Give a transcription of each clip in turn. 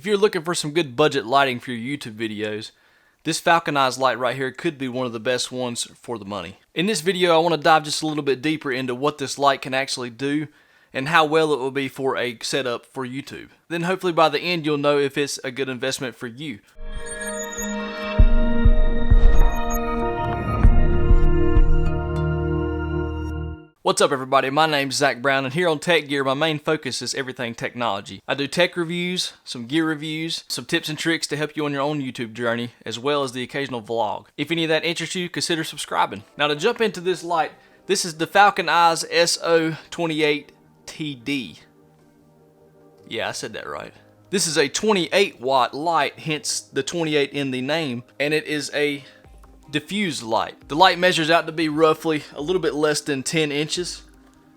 you're looking for some good budget lighting for your YouTube videos, this Falcon Eyes light right here could be one of the best ones for the money. In this video, I want to dive just a little bit deeper into what this light can actually do and how well it will be for a setup for YouTube. Then hopefully by the end you'll know if it's a good investment for you. What's up everybody, my name's Zach Brown, and here on TechGear my main focus is everything technology. I do tech reviews, some gear reviews, some tips and tricks to help you on your own YouTube journey, as well as the occasional vlog. If any of that interests you, consider subscribing. Now to jump into this light, this is the Falcon Eyes SO-28TD. Yeah, I said that right. This is a 28 watt light, hence the 28 in the name, and it is a diffused light. The light measures out to be roughly a little bit less than 10 inches.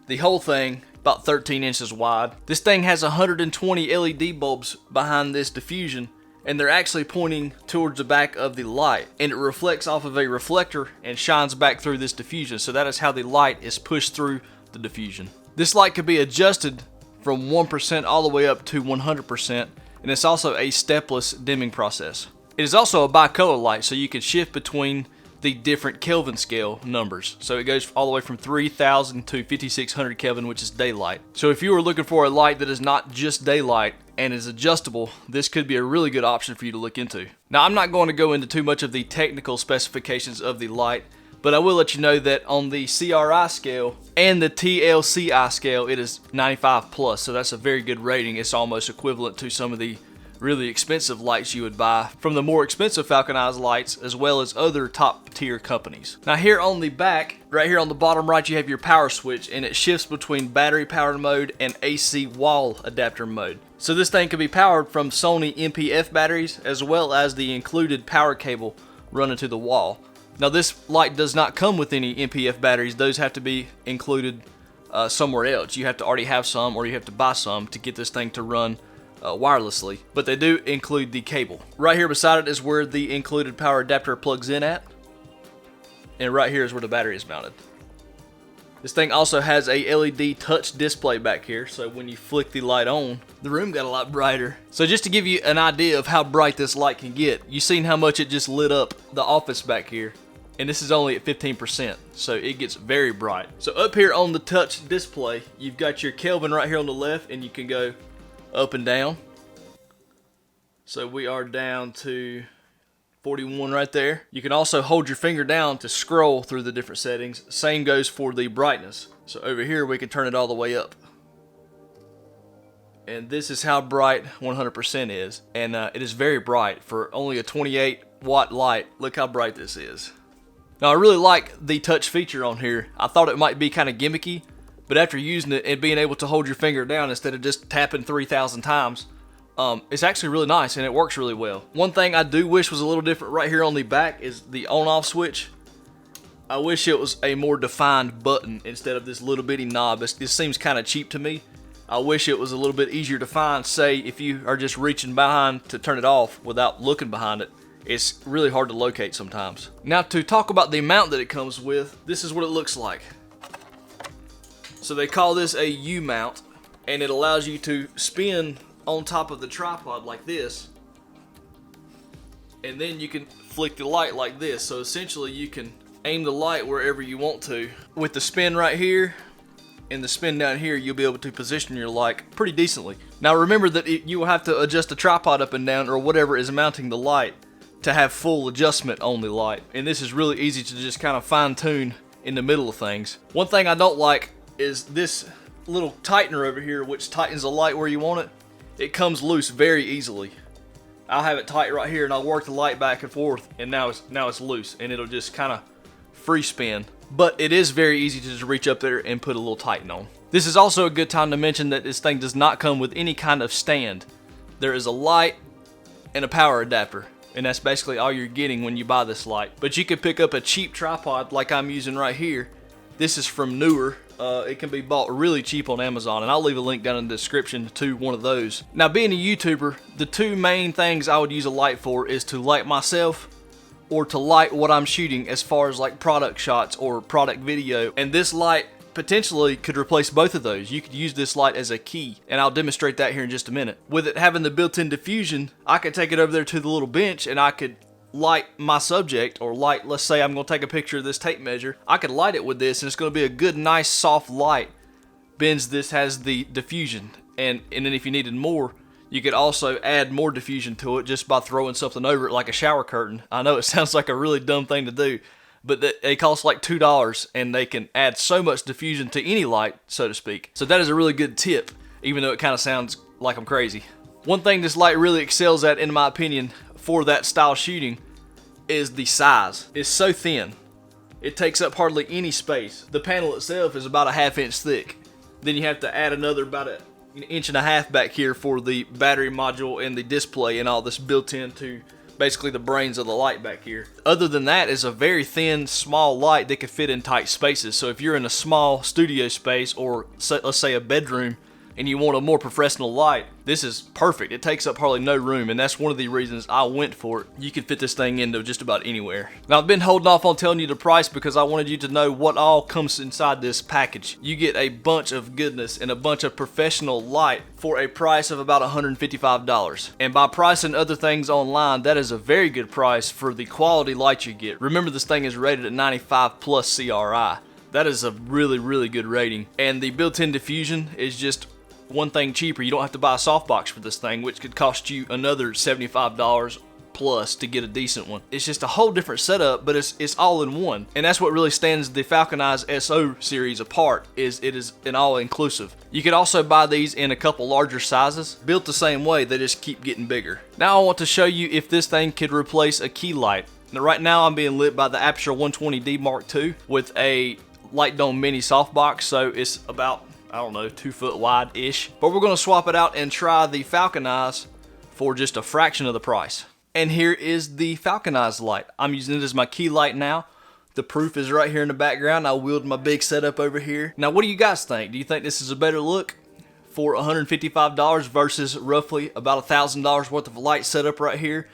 The whole thing about 13 inches wide. This thing has 120 LED bulbs behind this diffusion, and they're actually pointing towards the back of the light, and it reflects off of a reflector and shines back through this diffusion. So that is how the light is pushed through the diffusion. This light could be adjusted from 1% all the way up to 100%, and it's also a stepless dimming process. It is also a bicolor light, so you can shift between the different Kelvin scale numbers. So it goes all the way from 3000 to 5600 Kelvin, which is daylight. So if you are looking for a light that is not just daylight and is adjustable, this could be a really good option for you to look into. Now I'm not going to go into too much of the technical specifications of the light, but I will let you know that on the CRI scale and the TLCI scale, it is 95 plus, so that's a very good rating. It's almost equivalent to some of the really expensive lights you would buy from the more expensive Falcon Eyes lights, as well as other top tier companies. Now here on the back, right here on the bottom right, you have your power switch, and it shifts between battery powered mode and AC wall adapter mode. So this thing can be powered from Sony MPF batteries, as well as the included power cable running to the wall. Now this light does not come with any MPF batteries. Those have to be included somewhere else. You have to already have some, or you have to buy some to get this thing to run wirelessly, but they do include the cable. Right here beside it is where the included power adapter plugs in at, and right here is where the battery is mounted. This thing also has a LED touch display back here, so when you flick the light on, the room got a lot brighter. So just to give you an idea of how bright this light can get, you've seen how much it just lit up the office back here, and this is only at 15%, so it gets very bright. So up here on the touch display, you've got your Kelvin right here on the left, and you can go up and down. So we are down to 41 right there. You can also hold your finger down to scroll through the different settings. Same goes for the brightness. So over here we can turn it all the way up. And this is how bright 100% is. And it is very bright for only a 28 watt light. Look how bright this is. Now I really like the touch feature on here. I thought it might be kind of gimmicky, but after using it and being able to hold your finger down instead of just tapping 3,000 times, it's actually really nice and it works really well. One thing I do wish was a little different right here on the back is the on-off switch. I wish it was a more defined button instead of this little bitty knob. This seems kind of cheap to me. I wish it was a little bit easier to find. Say if you are just reaching behind to turn it off without looking behind it, it's really hard to locate sometimes. Now to talk about the mount that it comes with, this is what it looks like. So they call this a U-mount, and it allows you to spin on top of the tripod like this, and then you can flick the light like this. So essentially you can aim the light wherever you want to. With the spin right here and the spin down here, you'll be able to position your light pretty decently. Now remember that you will have to adjust the tripod up and down, or whatever is mounting the light, to have full adjustment on the light. And this is really easy to just kind of fine tune in the middle of things. One thing I don't like is this little tightener over here, which tightens the light where you want it. It comes loose very easily. I'll have it tight right here and I'll work the light back and forth, and now it's loose, and it'll just kind of free spin. But it is very easy to just reach up there and put a little tighten on. This is also a good time to mention that this thing does not come with any kind of stand. There is a light and a power adapter, and that's basically all you're getting when you buy this light. But you could pick up a cheap tripod like I'm using right here. This is from Newer. It can be bought really cheap on Amazon, and I'll leave a link down in the description to one of those. Now being a YouTuber, the two main things I would use a light for is to light myself, or to light what I'm shooting as far as like product shots or product video. And this light potentially could replace both of those. You could use this light as a key, and I'll demonstrate that here in just a minute. With it having the built-in diffusion, I could take it over there to the little bench and I could light my subject, or light, let's say I'm going to take a picture of this tape measure. I could light it with this and it's going to be a good, nice, soft light. Ben's this has the diffusion, and then if you needed more, you could also add more diffusion to it just by throwing something over it like a shower curtain. I know it sounds like a really dumb thing to do, but they cost like $2 and they can add so much diffusion to any light, so to speak. So that is a really good tip, even though it kind of sounds like I'm crazy. One thing this light really excels at, in my opinion, for that style shooting is the size. It's so thin. It takes up hardly any space. The panel itself is about a 1/2 inch thick. Then you have to add another about an 1.5 inches back here for the battery module and the display and all this built into basically the brains of the light back here. Other than that, it's a very thin, small light that can fit in tight spaces. So if you're in a small studio space, or let's say a bedroom, and you want a more professional light, this is perfect. It takes up hardly no room, and that's one of the reasons I went for it. You can fit this thing into just about anywhere. Now, I've been holding off on telling you the price because I wanted you to know what all comes inside this package. You get a bunch of goodness and a bunch of professional light for a price of about $155. And by pricing other things online, that is a very good price for the quality light you get. Remember, this thing is rated at 95 plus CRI. That is a really, really good rating. And the built-in diffusion is just one thing cheaper. You don't have to buy a softbox for this thing, which could cost you another $75 plus to get a decent one. It's just a whole different setup, but it's all in one. And that's what really stands the Falcon Eyes SO series apart, is it is an all-inclusive. You could also buy these in a couple larger sizes, built the same way, they just keep getting bigger. Now I want to show you if this thing could replace a key light. Now right now I'm being lit by the Aperture 120D Mark II with a Light Dome Mini softbox, so it's about, I don't know, 2 foot wide-ish. But we're going to swap it out and try the Falcon Eyes for just a fraction of the price. And here is the Falcon Eyes light. I'm using it as my key light now. The proof is right here in the background. I wheeled my big setup over here. Now, what do you guys think? Do you think this is a better look for $155 versus roughly about $1,000 worth of light setup right here,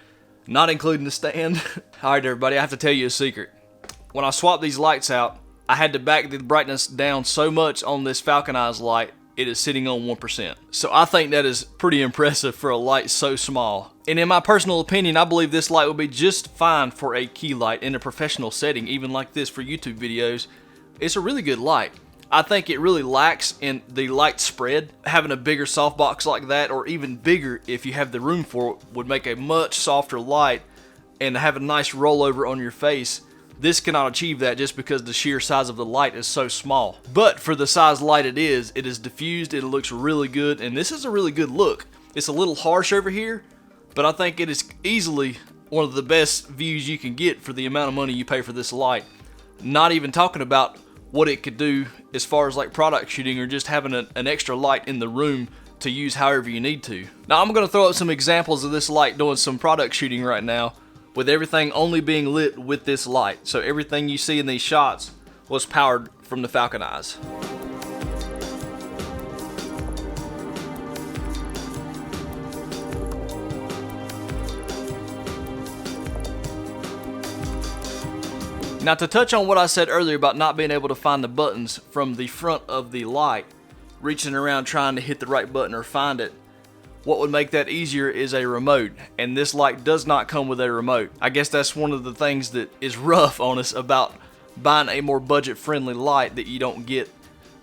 not including the stand? All right, everybody, I have to tell you a secret. When I swapped these lights out, I had to back the brightness down so much on this Falcon Eyes light, it is sitting on 1%. So I think that is pretty impressive for a light so small. And in my personal opinion, I believe this light will be just fine for a key light in a professional setting, even like this for YouTube videos. It's a really good light. I think it really lacks in the light spread. Having a bigger softbox like that, or even bigger if you have the room for it, would make a much softer light and have a nice rollover on your face. This cannot achieve that just because the sheer size of the light is so small. But for the size light it is diffused, it looks really good, and this is a really good look. It's a little harsh over here, but I think it is easily one of the best views you can get for the amount of money you pay for this light. Not even talking about what it could do as far as like product shooting, or just having an extra light in the room to use however you need to. Now I'm going to throw up some examples of this light doing some product shooting right now, with everything only being lit with this light. So everything you see in these shots was powered from the Falcon Eyes. Now, to touch on what I said earlier about not being able to find the buttons from the front of the light, reaching around trying to hit the right button or find it, what would make that easier is a remote, and this light does not come with a remote. I guess that's one of the things that is rough on us about buying a more budget-friendly light, that you don't get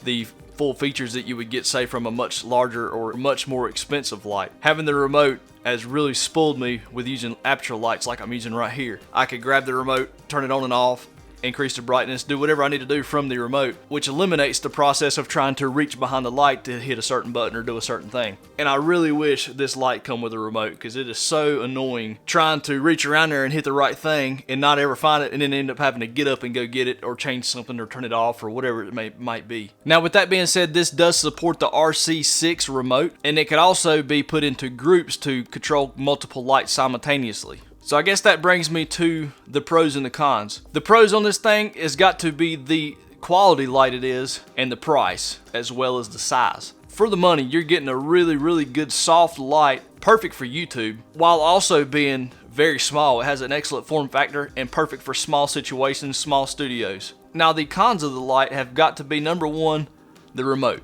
the full features that you would get, say, from a much larger or much more expensive light. Having the remote has really spoiled me with using aperture lights like I'm using right here. I could grab the remote, turn it on and off, increase the brightness, do whatever I need to do from the remote, which eliminates the process of trying to reach behind the light to hit a certain button or do a certain thing. And I really wish this light come with a remote, because it is so annoying trying to reach around there and hit the right thing and not ever find it, and then end up having to get up and go get it or change something or turn it off or whatever it might be. Now, with that being said, this does support the RC6 remote, and it could also be put into groups to control multiple lights simultaneously. So I guess that brings me to the pros and the cons. The pros on this thing has got to be the quality light it is, and the price, as well as the size. For the money, you're getting a really, really good soft light, perfect for YouTube, while also being very small. It has an excellent form factor and perfect for small situations, small studios. Now the cons of the light have got to be, number one, the remote.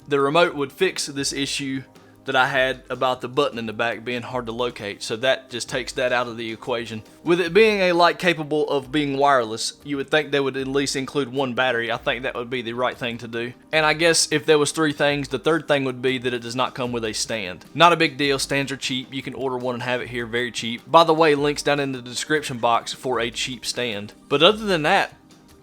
The remote would fix this issue that I had about the button in the back being hard to locate, so that just takes that out of the equation. With it being a light capable of being wireless, you would think they would at least include one battery. I think that would be the right thing to do. And I guess if there was 3 things, the third thing would be that it does not come with a stand. Not a big deal, stands are cheap. You can order one and have it here very cheap. By the way, links down in the description box for a cheap stand. But other than that,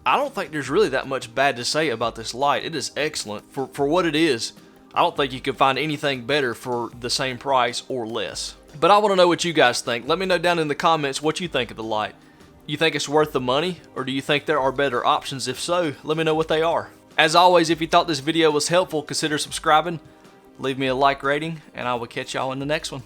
I don't think there's really that much bad to say about this light. It is excellent for what it is. I don't think you can find anything better for the same price or less. But I want to know what you guys think. Let me know down in the comments what you think of the light. You think it's worth the money, or do you think there are better options? If so, let me know what they are. As always, if you thought this video was helpful, consider subscribing, leave me a like rating, and I will catch y'all in the next one.